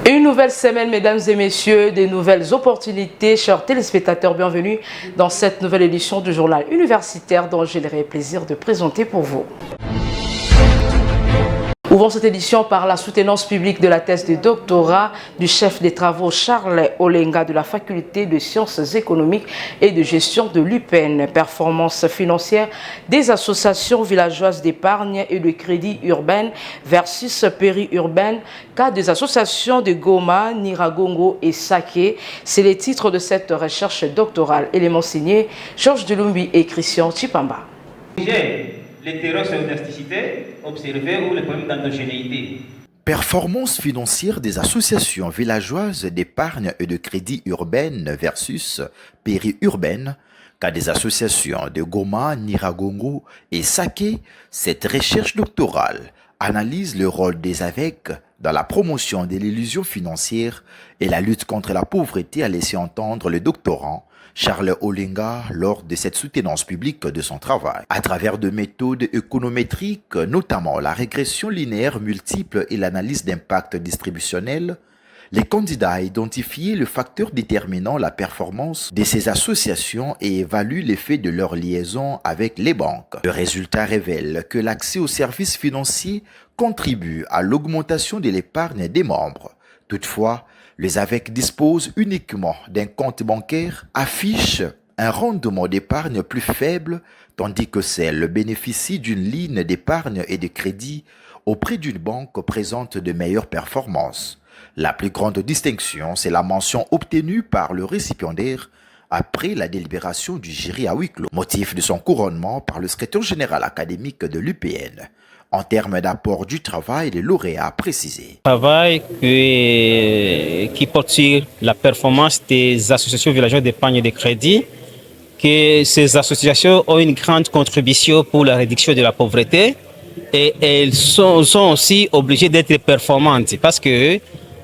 Une nouvelle semaine, mesdames et messieurs, des nouvelles opportunités. Chers téléspectateurs, bienvenue dans cette nouvelle édition du journal universitaire dont j'ai le plaisir de présenter pour vous. Ouvrons cette édition par la soutenance publique de la thèse de doctorat du chef des travaux Charles Olenga de la faculté de sciences économiques et de gestion de l'UPN. Performance financière des associations villageoises d'épargne et de crédit urbaine versus périurbaine, cas des associations de Goma, Niragongo et Saké. C'est le titre de cette recherche doctorale. Élément signé Georges Delumbi et Christian Chipamba. L'hétéroscédasticité observée ou le problème d'endogénéité. Performance financière des associations villageoises d'épargne et de crédit urbaine versus périurbaine, cas des associations de Goma, Niragongo et Saké. Cette recherche doctorale analyse le rôle des AVEC dans la promotion de l'illusion financière et la lutte contre la pauvreté, a laissé entendre le doctorant Charles Olenga lors de cette soutenance publique de son travail. À travers de méthodes économétriques, notamment la régression linéaire multiple et l'analyse d'impact distributionnel, les candidats ont identifié le facteur déterminant la performance de ces associations et évaluent l'effet de leur liaison avec les banques. Le résultat révèle que l'accès aux services financiers contribue à l'augmentation de l'épargne des membres. Toutefois, les AVEC disposent uniquement d'un compte bancaire, affichent un rendement d'épargne plus faible, tandis que celles bénéficient d'une ligne d'épargne et de crédit auprès d'une banque présente de meilleures performances. La plus grande distinction, c'est la mention obtenue par le récipiendaire après la délibération du jury à huis clos, motif de son couronnement par le secrétaire général académique de l'UPN. En termes d'apport du travail, le lauréat a précisé. Travail qui porte sur la performance des associations villageoises d'épargne et de crédit, que ces associations ont une grande contribution pour la réduction de la pauvreté et elles sont aussi obligées d'être performantes parce que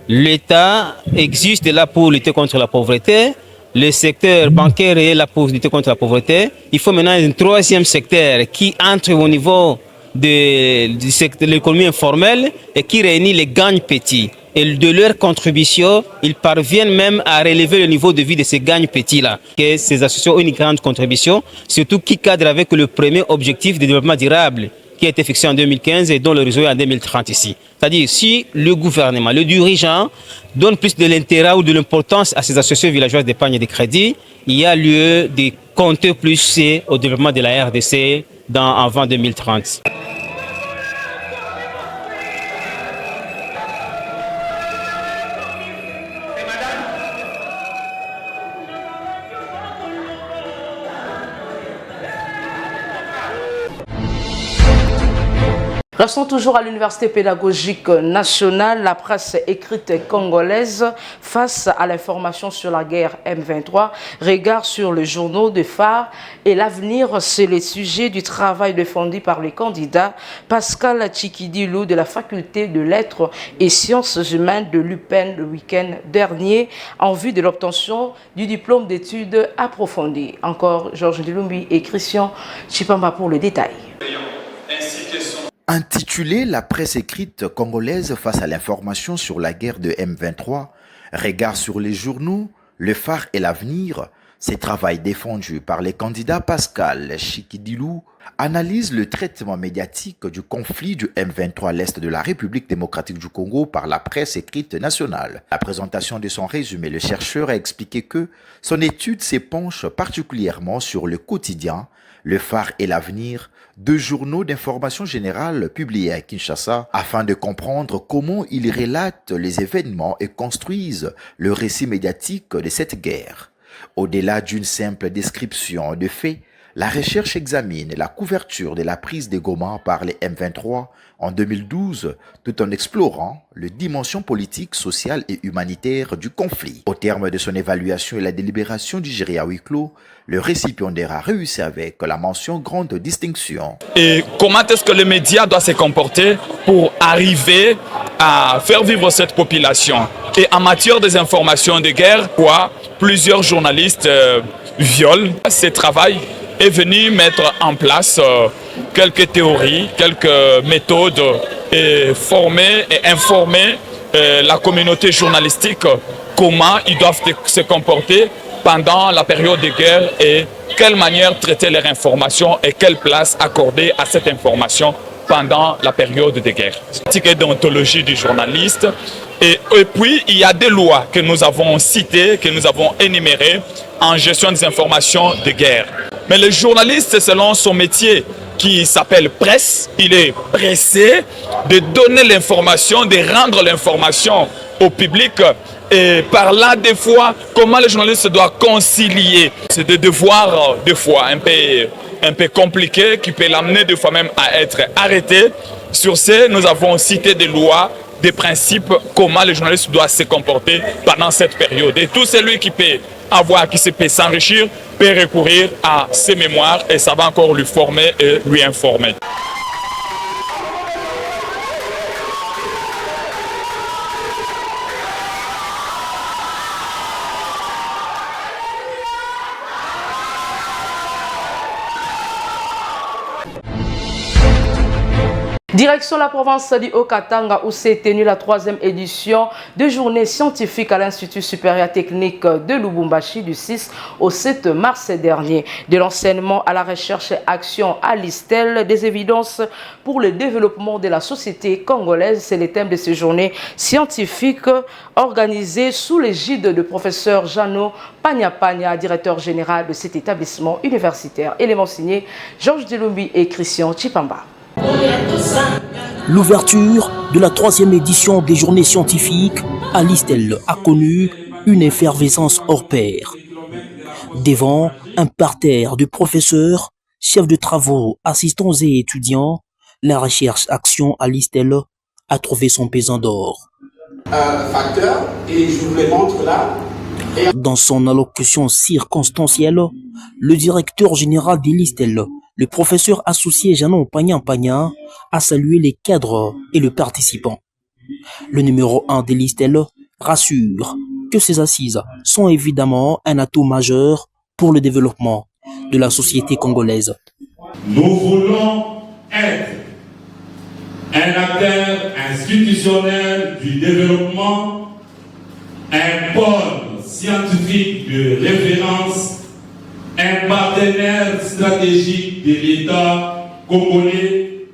l'État existe là pour lutter contre la pauvreté. Le secteur bancaire est là pour lutter contre la pauvreté. Il faut maintenant un troisième secteur qui entre au niveau de l'économie informelle et qui réunit les gagnes petits. Et de leur contribution, ils parviennent même à relever le niveau de vie de ces gagnes petits-là. Que ces associations ont une grande contribution, surtout qui cadre avec le premier objectif de développement durable qui a été fixé en 2015 et dont le réseau est en 2030 ici. C'est-à-dire, si le gouvernement, le dirigeant, donne plus de l'intérêt ou de l'importance à ces associations villageoises d'épargne et de crédit, il y a lieu de compter plus au développement de la RDC avant 2030. Restons toujours à l'Université pédagogique nationale. La presse écrite congolaise face à l'information sur la guerre M23, regard sur les journaux de phare et l'avenir, c'est le sujet du travail défendu par le candidat Pascal Tchikidilou de la faculté de lettres et sciences humaines de l'UPN le week-end dernier en vue de l'obtention du diplôme d'études approfondies. Encore Georges Delumbi et Christian Chipamba pour le détail. Intitulé « La presse écrite congolaise face à l'information sur la guerre de M23, regard sur les journaux, le phare et l'avenir », ce travail défendu par les candidats Pascal Tchikidilou analyse le traitement médiatique du conflit du M23 à l'est de la République démocratique du Congo par la presse écrite nationale. La présentation de son résumé, le chercheur a expliqué que son étude s'épanche particulièrement sur le quotidien, le phare et l'avenir, deux journaux d'information générale publiés à Kinshasa afin de comprendre comment ils relatent les événements et construisent le récit médiatique de cette guerre. Au-delà d'une simple description de faits, la recherche examine la couverture de la prise de Goma par les M23 en 2012, tout en explorant les dimensions politiques, sociales et humanitaires du conflit. Au terme de son évaluation et la délibération du jury à huis clos, le récipiendaire a réussi avec la mention grande distinction. Et comment est-ce que les médias doivent se comporter pour arriver à faire vivre cette population? Et en matière des informations de guerre, plusieurs journalistes violent ce travail est venu mettre en place quelques théories, quelques méthodes et former et informer la communauté journalistique comment ils doivent se comporter pendant la période de guerre et quelle manière traiter leur information et quelle place accorder à cette information pendant la période de guerre. C'est d'ontologie du journaliste. Et puis, il y a des lois que nous avons citées, que nous avons énumérées en gestion des informations de guerre. Mais le journaliste, selon son métier qui s'appelle presse, il est pressé de donner l'information, de rendre l'information au public. Et par là, des fois, comment le journaliste doit concilier. C'est des devoirs, des fois, un peu compliqué, qui peut l'amener des fois même à être arrêté. Sur ce, nous avons cité des lois, des principes, comment le journaliste doit se comporter pendant cette période. Et tout celui qui peut s'enrichir, peut recourir à ses mémoires et ça va encore lui former et lui informer. Direction la province du Haut-Katanga où s'est tenue la 3e édition de journée scientifique à l'Institut supérieur technique de Lubumbashi du 6 au 7 mars dernier. De l'enseignement à la recherche et action à l'ISTEL, des évidences pour le développement de la société congolaise, c'est le thème de ces journées scientifiques organisées sous l'égide du professeur Jano Pagna, directeur général de cet établissement universitaire. Élément signé Georges Delumbi et Christian Chipamba. L'ouverture de la 3e édition des journées scientifiques à l'ISTEL a connu une effervescence hors pair. Devant un parterre de professeurs, chefs de travaux, assistants et étudiants, la recherche-action à l'ISTEL a trouvé son pesant d'or. Facteur, et je vous le montre là. Dans son allocution circonstancielle, le directeur général de l'ISTEL, le professeur associé Jano Pagna, a salué les cadres et le participant. Le numéro 1 de l'ISTEL rassure que ces assises sont évidemment un atout majeur pour le développement de la société congolaise. Nous voulons être un acteur institutionnel du développement, un pôle scientifique de référence, un partenaire stratégique de l'État congolais,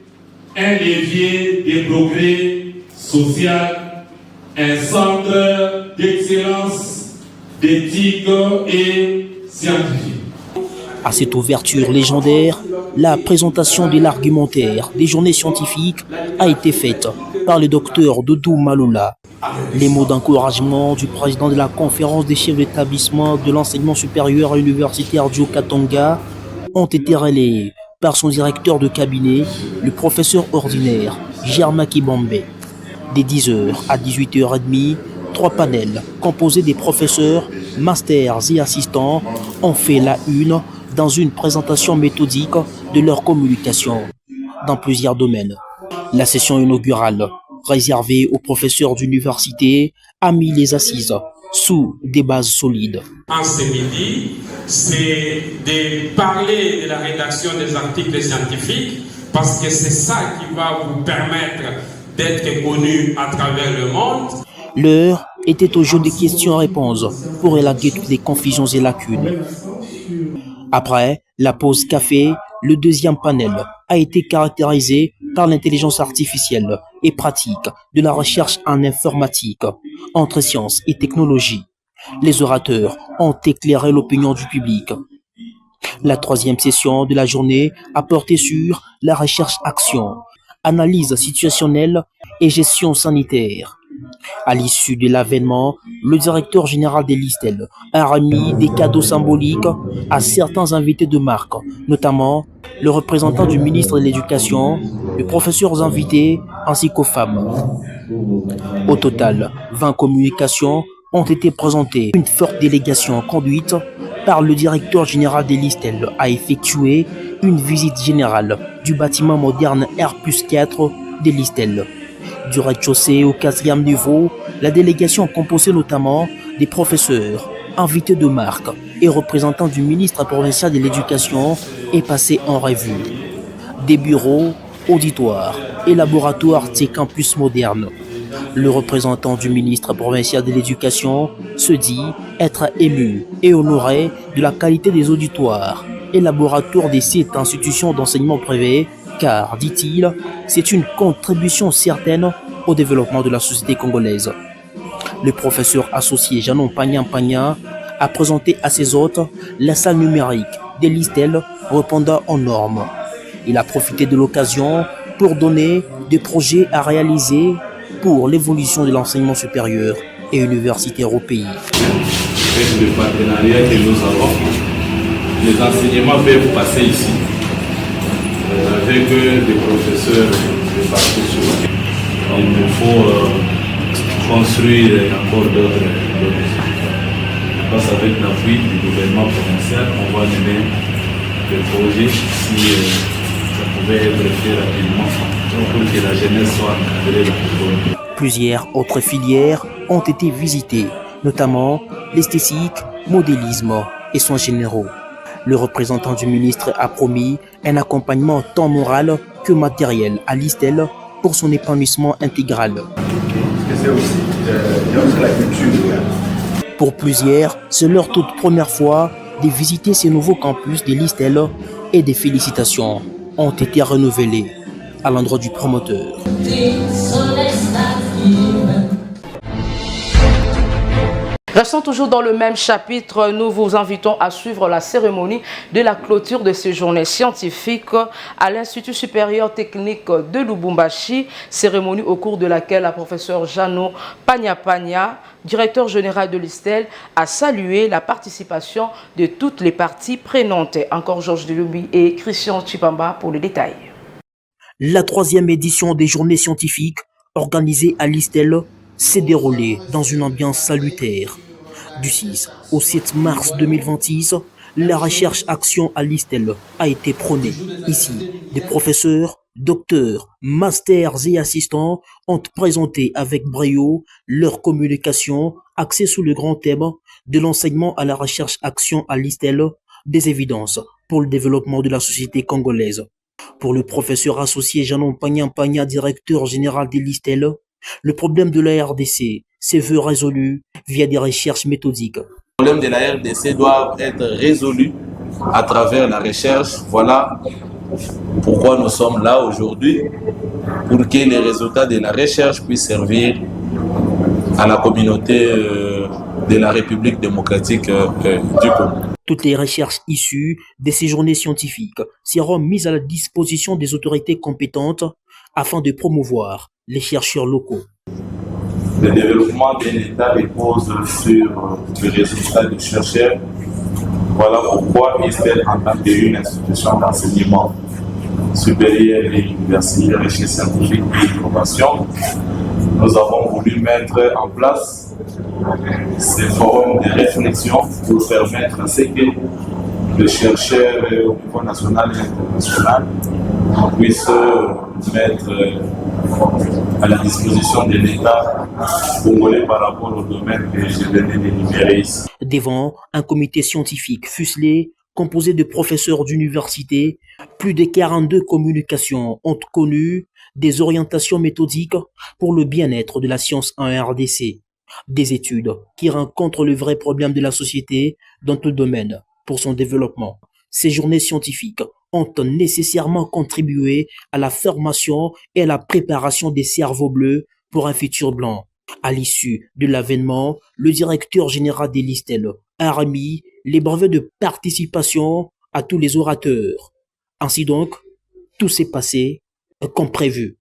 un levier de progrès social, un centre d'excellence d'éthique et scientifique. À cette ouverture légendaire, la présentation de l'argumentaire des journées scientifiques a été faite par le docteur Doudou Maloula. Les mots d'encouragement du président de la conférence des chefs d'établissement de l'enseignement supérieur et universitaire du Haut-Katanga ont été relayés par son directeur de cabinet, le professeur ordinaire Germain Kibombe. Dès 10h à 18h30, 3 panels composés des professeurs, masters et assistants ont fait la une dans une présentation méthodique de leur communication dans plusieurs domaines. La session inaugurale, réservée aux professeurs d'université, a mis les assises sous des bases solides. En ce midi, c'est de parler de la rédaction des articles scientifiques parce que c'est ça qui va vous permettre d'être connu à travers le monde. L'heure était au jeu des questions-réponses pour élaguer toutes les confusions et lacunes. Après la pause café, le deuxième panel a été caractérisé par l'intelligence artificielle et pratique de la recherche en informatique, entre sciences et technologies. Les orateurs ont éclairé l'opinion du public. La 3e session de la journée a porté sur la recherche-action, analyse situationnelle et gestion sanitaire. À l'issue de l'avènement, le directeur général de l'ISTEL a remis des cadeaux symboliques à certains invités de marque, notamment le représentant du ministre de l'Éducation, les professeurs invités ainsi qu'aux femmes. Au total, 20 communications ont été présentées. Une forte délégation conduite par le directeur général de l'ISTEL a effectué une visite générale du bâtiment moderne R+4 de l'ISTEL. Du rez-de-chaussée au 4e niveau, la délégation composée notamment des professeurs, invités de marque et représentants du ministre provincial de l'Éducation est passée en revue. Des bureaux, auditoires et laboratoires des campus modernes, Le représentant du ministre provincial de l'Éducation se dit être ému et honoré de la qualité des auditoires et laboratoires des sites institutions d'enseignement privé, car, dit-il, c'est une contribution certaine au développement de la société congolaise. Le professeur associé Janon Pagnan a présenté à ses hôtes la salle numérique des Listel répondant aux normes. Il a profité de l'occasion pour donner des projets à réaliser pour l'évolution de l'enseignement supérieur et universitaire au pays. Avec le partenariat que nous avons, les enseignements peuvent passer ici, avec des professeurs de partout sur le pays. Il nous faut construire encore d'autres écoles. Parce qu'avec l'appui du gouvernement provincial, on va mener des projets si ça pouvait être fait rapidement pour que la jeunesse soit encadrée dans le monde. Plusieurs autres filières ont été visitées, notamment l'esthétique, modélisme et soins généraux. Le représentant du ministre a promis un accompagnement tant moral que matériel à Listel pour son épanouissement intégral. Pour plusieurs, c'est leur toute première fois de visiter ces nouveaux campus de Listel et des félicitations ont été renouvelées à l'endroit du promoteur. Restons toujours dans le même chapitre, nous vous invitons à suivre la cérémonie de la clôture de ces journées scientifiques à l'Institut supérieur technique de Lubumbashi, cérémonie au cours de laquelle la professeure Janon Pagnan, directeur général de l'ISTEL, a salué la participation de toutes les parties prenantes. Encore Georges Delubi et Christian Chipamba pour les détails. La 3e édition des journées scientifiques organisée à l'ISTEL s'est déroulée dans une ambiance salutaire. Du 6 au 7 mars 2026, la recherche-action à l'ISTEL a été prônée. Ici, des professeurs, docteurs, masters et assistants ont présenté avec brio leur communication axée sous le grand thème de l'enseignement à la recherche-action à l'ISTEL, des évidences pour le développement de la société congolaise. Pour le professeur associé Janon Pagnan, directeur général de l'ISTEL, le problème de la RDC se veut résolu via des recherches méthodiques. Le problème de la RDC doit être résolu à travers la recherche. Voilà pourquoi nous sommes là aujourd'hui, pour que les résultats de la recherche puissent servir à la communauté de la République démocratique du Congo. Toutes les recherches issues de ces journées scientifiques seront mises à la disposition des autorités compétentes afin de promouvoir les chercheurs locaux. Le développement d'un État repose sur les résultats des chercheurs. Voilà pourquoi ISTEL, en tant qu'une institution d'enseignement supérieur et universitaire, recherche scientifique et innovation, nous avons voulu mettre en place ces forums de réflexion pour permettre à ce que les chercheurs au niveau national et international puissent mettre à la disposition de l'État congolais par rapport au domaine que je venais d'énumérer ici. Devant un comité scientifique fuselé, composé de professeurs d'université, plus de 42 communications ont connu des orientations méthodiques pour le bien-être de la science en RDC. Des études qui rencontrent le vrai problème de la société dans tout domaine pour son développement. Ces journées scientifiques ont nécessairement contribué à la formation et à la préparation des cerveaux bleus pour un futur blanc. À l'issue de l'avènement, le directeur général de l'ISTEL a remis les brevets de participation à tous les orateurs. Ainsi donc, tout s'est passé comme prévu.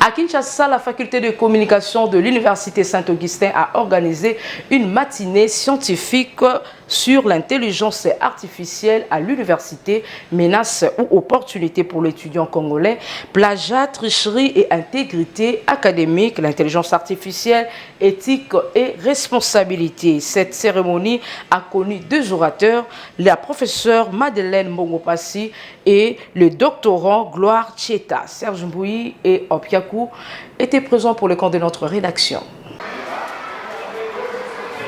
À Kinshasa, la faculté de communication de l'Université Saint-Augustin a organisé une matinée scientifique sur l'intelligence artificielle à l'université, menaces ou opportunités pour l'étudiant congolais, plagiat, tricherie et intégrité académique, l'intelligence artificielle, éthique et responsabilité. Cette cérémonie a connu 2 orateurs, la professeure Madeleine Mbongopassi et le doctorant Gloire Tcheta. Serge Mbouyi et Opiakou étaient présents pour le compte de notre rédaction.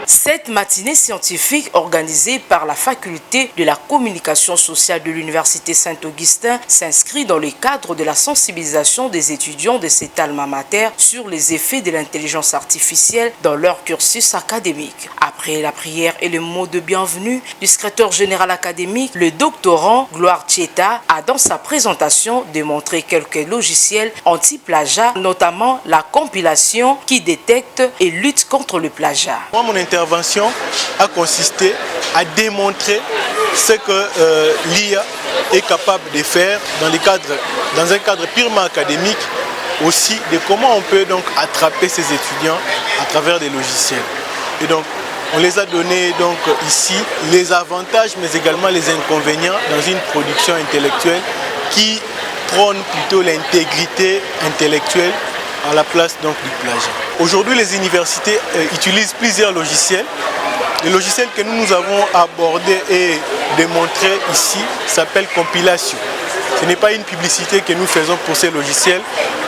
Cette matinée scientifique organisée par la faculté de la communication sociale de l'Université Saint-Augustin s'inscrit dans le cadre de la sensibilisation des étudiants de cet alma mater sur les effets de l'intelligence artificielle dans leur cursus académique. Après la prière et le mot de bienvenue du secrétaire général académique, le doctorant Gloire Tcheta a dans sa présentation démontré quelques logiciels anti-plagiat, notamment la compilation qui détecte et lutte contre le plagiat. Moi, mon intervention a consisté à démontrer ce que l'IA est capable de faire dans un cadre purement académique, aussi de comment on peut donc attraper ces étudiants à travers des logiciels. Et donc, on les a donné donc ici les avantages mais également les inconvénients dans une production intellectuelle qui prône plutôt l'intégrité intellectuelle à la place donc du plagiat. Aujourd'hui, les universités utilisent plusieurs logiciels. Le logiciel que nous avons abordé et démontré ici s'appelle compilation. Ce n'est pas une publicité que nous faisons pour ces logiciels,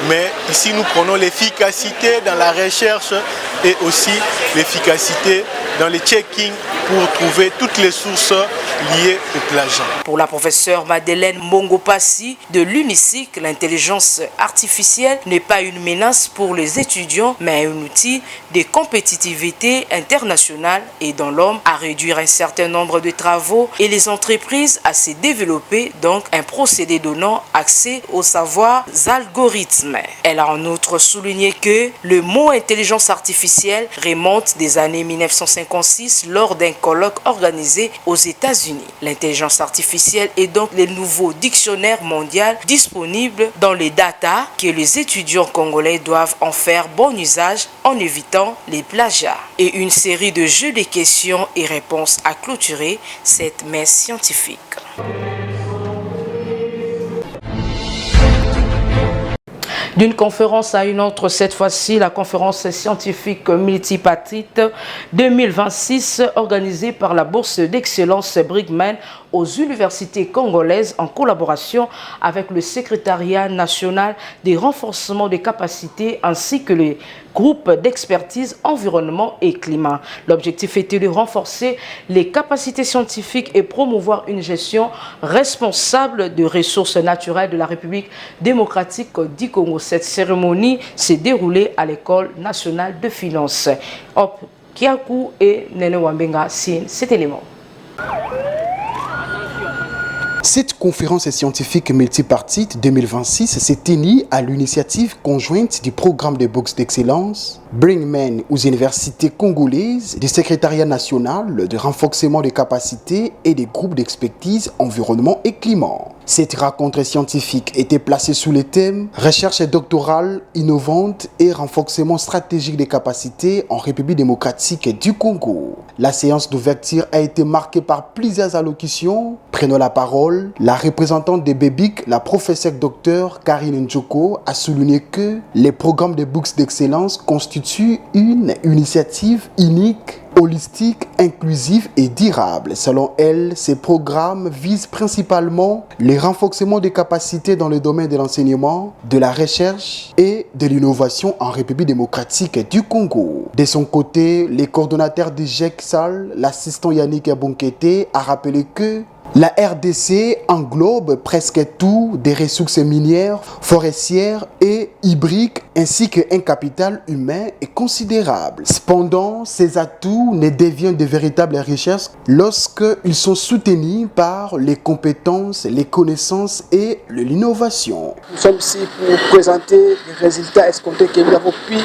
mais ici nous prenons l'efficacité dans la recherche et aussi l'efficacité dans le checking pour trouver toutes les sources liées au plagiat. Pour la professeure Madeleine Mbongopassi de l'UNICIC, l'intelligence artificielle n'est pas une menace pour les étudiants, mais un outil de compétitivité internationale et dans l'homme à réduire un certain nombre de travaux et les entreprises à se développer, donc un procédé donnant accès aux savoirs algorithmes. Elle a en outre souligné que le mot intelligence artificielle remonte des années 1956 lors d'un colloque organisé aux États-Unis. L'intelligence artificielle est donc le nouveau dictionnaire mondial disponible dans les data que les étudiants congolais doivent en faire bon usage en évitant les plagiats. Et une série de jeux de questions et réponses a clôturé cette messe scientifique. D'une conférence à une autre, cette fois-ci, la conférence scientifique multipartite 2026 organisée par la Bourse d'Excellence Brigman aux universités congolaises en collaboration avec le secrétariat national des renforcements des capacités ainsi que les groupes d'expertise environnement et climat. L'objectif était de renforcer les capacités scientifiques et promouvoir une gestion responsable des ressources naturelles de la République démocratique du Congo. Cette cérémonie s'est déroulée à l'École nationale de finances. Hop, Kiakou et Nene Wambenga signent cet élément. Cette conférence scientifique multipartite 2026 s'est tenue à l'initiative conjointe du programme de bourse d'excellence Bringman aux universités congolaises, du secrétariat national de renforcement des capacités et des groupes d'expertise environnement et climat. Cette rencontre scientifique était placée sous le thème recherche doctorale innovante et renforcement stratégique des capacités en République démocratique du Congo. La séance d'ouverture a été marquée par plusieurs allocutions. Prenant la parole, la représentante de BEBIC, la professeure docteur Karine Njoko, a souligné que les programmes de bourse d'excellence constituent une initiative unique, holistique, inclusive et durable. Selon elle, ces programmes visent principalement le renforcement des capacités dans le domaine de l'enseignement, de la recherche et de l'innovation en République démocratique du Congo. De son côté, le coordonnateur du GECSAL, l'assistant Yannick Abonkete, a rappelé que la RDC englobe presque tout des ressources minières, forestières et hybrides ainsi qu'un capital humain considérable. Cependant, ces atouts ne deviennent de véritables richesses lorsqu'ils sont soutenus par les compétences, les connaissances et l'innovation. Nous sommes ici pour présenter les résultats escomptés que nous avons pu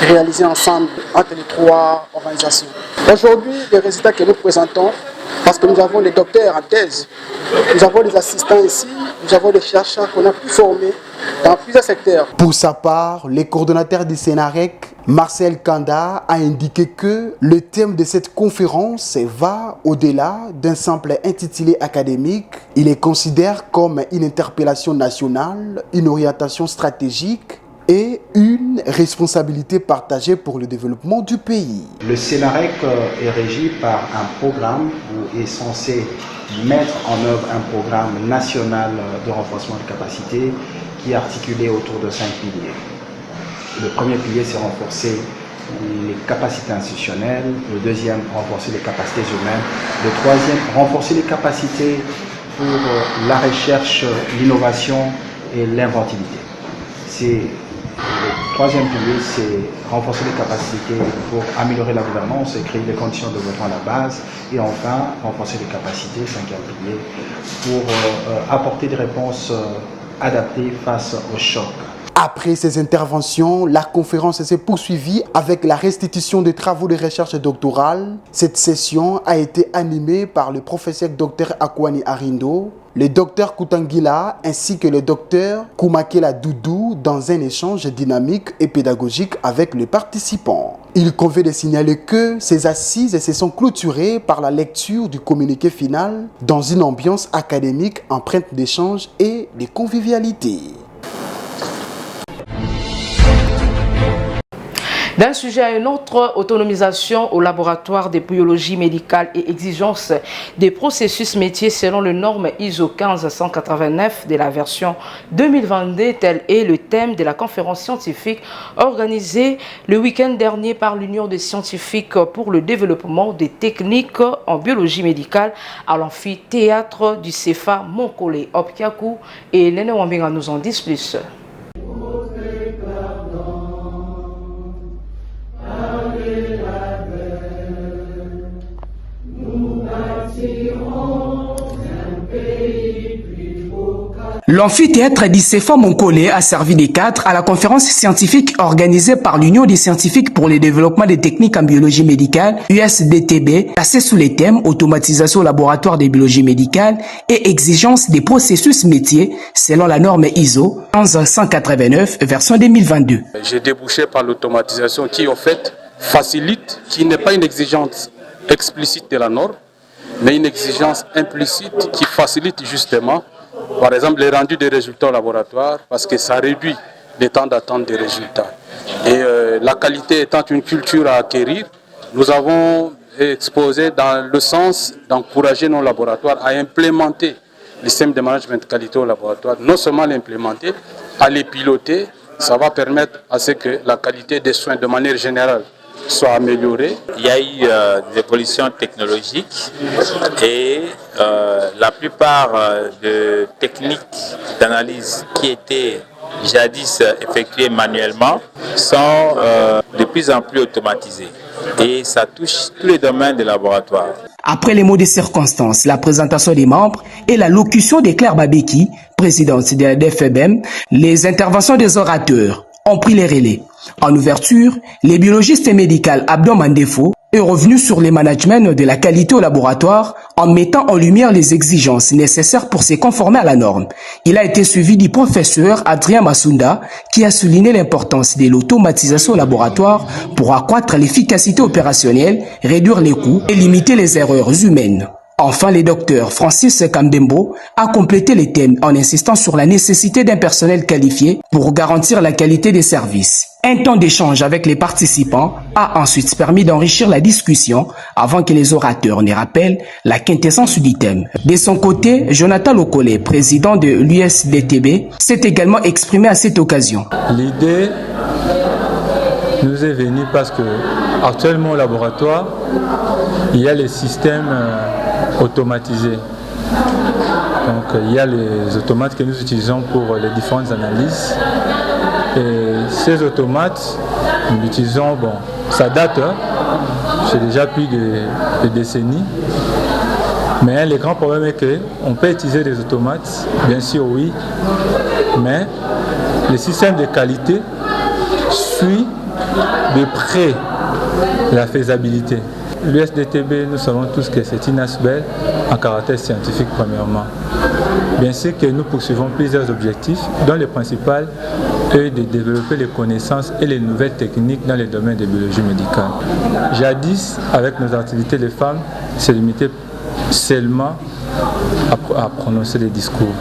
réaliser ensemble entre les trois organisations. Aujourd'hui, les résultats que nous présentons, parce que nous avons les docteurs en thèse, nous avons les assistants ici, nous avons des chercheurs qu'on a pu former dans plusieurs secteurs. Pour sa part, le coordonnateur du Sénarec, Marcel Kanda, a indiqué que le thème de cette conférence va au-delà d'un simple intitulé académique. Il est considéré comme une interpellation nationale, une orientation stratégique et une responsabilité partagée pour le développement du pays. Le Sénarec est régi par un programme où est censé mettre en œuvre un programme national de renforcement de capacité qui est articulé autour de 5 piliers. Le premier pilier, c'est renforcer les capacités institutionnelles. Le deuxième, renforcer les capacités humaines. Le troisième, renforcer les capacités pour la recherche, l'innovation et l'inventivité. Le troisième pilier, c'est renforcer les capacités pour améliorer la gouvernance et créer les conditions de développement à la base. Et enfin, renforcer les capacités, cinquième pilier, pour apporter des réponses adaptées face aux chocs. Après ces interventions, la conférence s'est poursuivie avec la restitution des travaux de recherche doctorale. Cette session a été animée par le professeur Dr Akwani Arindo, le Dr Koutangila ainsi que le Dr Koumakela Doudou dans un échange dynamique et pédagogique avec les participants. Il convient de signaler que ces assises se sont clôturées par la lecture du communiqué final dans une ambiance académique empreinte d'échange et de convivialité. D'un sujet à un autre, autonomisation au laboratoire de biologie médicale et exigence des processus métiers selon les normes ISO 15189 de la version 2022, tel est le thème de la conférence scientifique organisée le week-end dernier par l'Union des scientifiques pour le développement des techniques en biologie médicale à l'amphithéâtre du CEFA Monkole Opkiakou, et Nene Wambinga nous en dit plus. L'amphithéâtre du CEFA Monkole a servi de cadre à la conférence scientifique organisée par l'Union des scientifiques pour le développement des techniques en biologie médicale, USDTB, placée sous les thèmes automatisation au laboratoire de biologie médicale et exigence des processus métiers selon la norme ISO 15189 version 2022. J'ai débouché par l'automatisation qui en fait facilite, qui n'est pas une exigence explicite de la norme, mais une exigence implicite qui facilite justement, par exemple, les rendus des résultats au laboratoire, parce que ça réduit le temps d'attente des résultats. Et la qualité étant une culture à acquérir, nous avons exposé dans le sens d'encourager nos laboratoires à implémenter le système de management de qualité au laboratoire. Non seulement l'implémenter, à les piloter, ça va permettre à ce que la qualité des soins de manière générale soit améliorée. Il y a eu des évolutions technologiques et la plupart de techniques d'analyse qui étaient jadis effectuées manuellement sont de plus en plus automatisées et ça touche tous les domaines des laboratoires. Après les mots de circonstance, la présentation des membres et la locution de Claire Babeki, présidente de la DFEBEM, les interventions des orateurs ont pris les relais. En ouverture, les biologistes médicaux Abdou Mandefo est revenu sur le management de la qualité au laboratoire en mettant en lumière les exigences nécessaires pour se conformer à la norme. Il a été suivi du professeur Adrien Massounda qui a souligné l'importance de l'automatisation au laboratoire pour accroître l'efficacité opérationnelle, réduire les coûts et limiter les erreurs humaines. Enfin, le docteur Francis Kambembo a complété les thèmes en insistant sur la nécessité d'un personnel qualifié pour garantir la qualité des services. Un temps d'échange avec les participants a ensuite permis d'enrichir la discussion avant que les orateurs ne rappellent la quintessence du thème. De son côté, Jonathan Lokole, président de l'USDTB, s'est également exprimé à cette occasion. L'idée nous est venue parce que actuellement au laboratoire, il y a les systèmes automatisés. Donc il y a les automates que nous utilisons pour les différentes analyses. Et ces automates, nous l'utilisons, bon, ça date, c'est déjà plus de décennies. Mais le grand problème est qu'on peut utiliser des automates, bien sûr oui, mais le système de qualité suit de près la faisabilité. L'USDTB, nous savons tous que c'est une ASBEL en caractère scientifique premièrement. Bien sûr que nous poursuivons plusieurs objectifs, dont le principal est de développer les connaissances et les nouvelles techniques dans les domaines de biologie médicale. Jadis, avec nos activités, les femmes se limitaient seulement à prononcer des discours.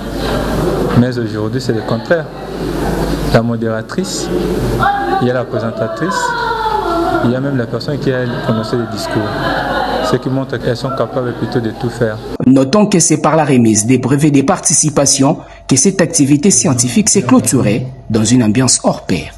Mais aujourd'hui, c'est le contraire. La modératrice, il y a la présentatrice, il y a même la personne qui a prononcé les discours. Ce qui montre qu'elles sont capables plutôt de tout faire. Notons que c'est par la remise des brevets des participations que cette activité scientifique s'est clôturée dans une ambiance hors pair.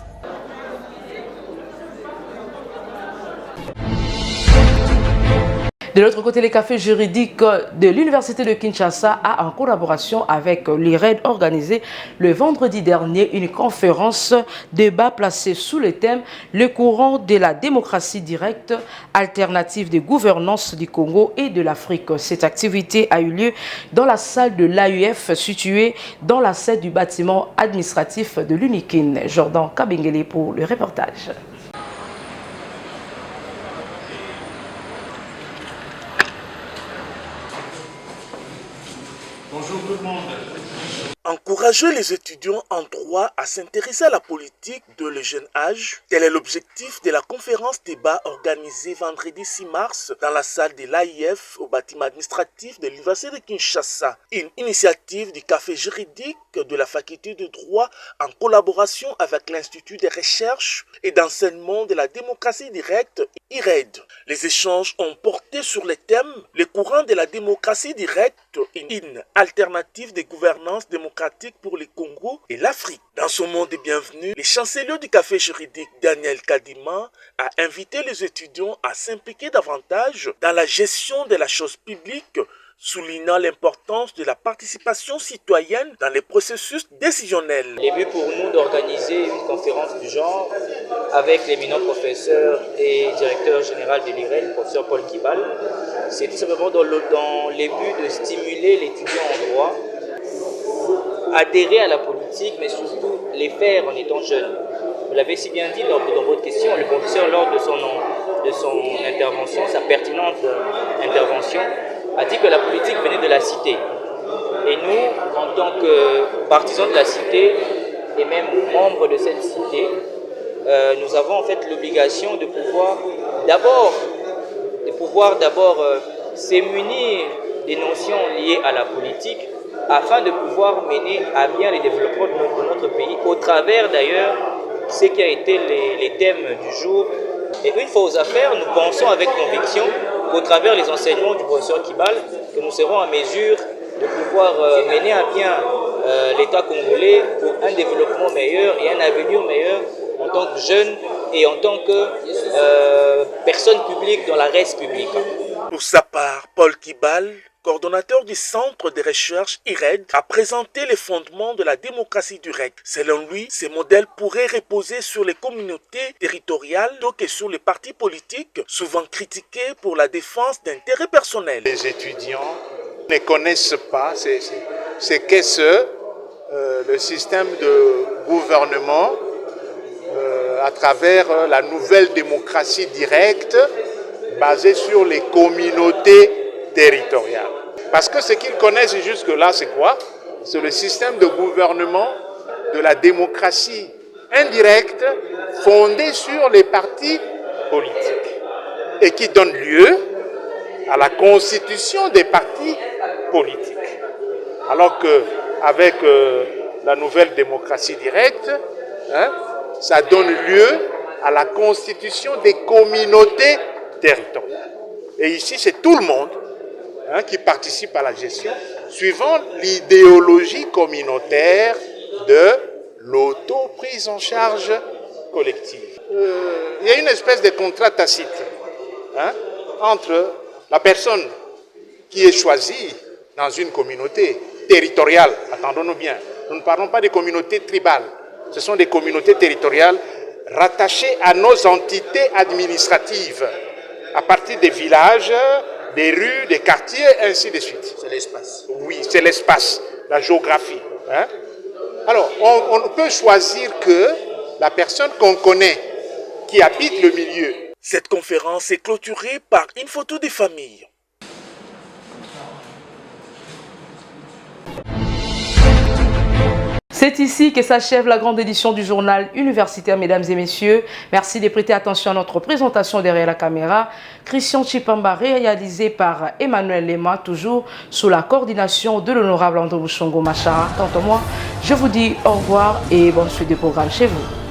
De l'autre côté, les cafés juridiques de l'Université de Kinshasa a, en collaboration avec l'IRED, organisé le vendredi dernier une conférence débat placée sous le thème « Le courant de la démocratie directe, alternative de gouvernance du Congo et de l'Afrique ». Cette activité a eu lieu dans la salle de l'AUF située dans la salle du bâtiment administratif de l'UNIKIN. Jordan Kabengele pour le reportage. Bonjour tout le monde. Encourager les étudiants en droit à s'intéresser à la politique de le jeune âge, tel est l'objectif de la conférence débat organisée vendredi 6 mars dans la salle de l'AIF au bâtiment administratif de l'Université de Kinshasa. Une initiative du café juridique de la faculté de droit en collaboration avec l'Institut de recherche et d'enseignement de la démocratie directe, IRED. Les échanges ont porté sur les thèmes « Le courant de la démocratie directe, une alternative de gouvernance démocratique pour le Congo et l'Afrique ». Dans son monde de bienvenue, le chancelier du café juridique Daniel Kadima a invité les étudiants à s'impliquer davantage dans la gestion de la chose publique, soulignant l'importance de la participation citoyenne dans les processus décisionnels. Il est mieux pour nous d'organiser une conférence du genre avec l'éminent professeur et directeur général de l'IREL, le professeur Paul Kibal. C'est tout simplement dans les buts de stimuler l'étudiant en droit, adhérer à la politique, mais surtout les faire en étant jeune. Vous l'avez si bien dit dans votre question, le professeur lors de son intervention, sa pertinente intervention, a dit que la politique venait de la cité. Et nous, en tant que partisans de la cité et même membres de cette cité, nous avons en fait l'obligation de pouvoir d'abord s'émunir des notions liées à la politique afin de pouvoir mener à bien les développements de notre pays au travers d'ailleurs ce qui a été les thèmes du jour. Et une fois aux affaires, nous pensons avec conviction qu'au travers des enseignements du professeur Kibal, que nous serons en mesure de pouvoir mener à bien l'État congolais pour un développement meilleur et un avenir meilleur en tant que jeunes et en tant que personnes publiques dans la res publique. Pour sa part, Paul Kibal, coordonnateur du centre de recherche IRED, a présenté les fondements de la démocratie directe. Selon lui, ces modèles pourraient reposer sur les communautés territoriales plutôt que sur les partis politiques, souvent critiqués pour la défense d'intérêts personnels. Les étudiants ne connaissent pas qu'est-ce le système de gouvernement à travers la nouvelle démocratie directe basée sur les communautés territoriales. Parce que ce qu'ils connaissent jusque-là, c'est quoi? C'est le système de gouvernement de la démocratie indirecte fondé sur les partis politiques et qui donne lieu à la constitution des partis politiques. Alors qu'avec la nouvelle démocratie directe, ça donne lieu à la constitution des communautés territoriales. Et ici, c'est tout le monde qui participe à la gestion, suivant l'idéologie communautaire de l'auto-prise en charge collective. Il y a une espèce de contrat tacite entre la personne qui est choisie dans une communauté territoriale. Attendons-nous bien, nous ne parlons pas des communautés tribales, ce sont des communautés territoriales rattachées à nos entités administratives, à partir des villages, des rues, des quartiers, ainsi de suite. C'est l'espace. Oui, c'est l'espace, la géographie. Alors, on peut choisir que la personne qu'on connaît, qui habite le milieu. Cette conférence est clôturée par une photo des familles. C'est ici que s'achève la grande édition du journal universitaire, mesdames et messieurs. Merci de prêter attention à notre présentation derrière la caméra. Christian Chipamba, réalisé par Emmanuel Lema, toujours sous la coordination de l'honorable André Bouchongo Machara. Quant à moi, je vous dis au revoir et bonne suite de programme chez vous.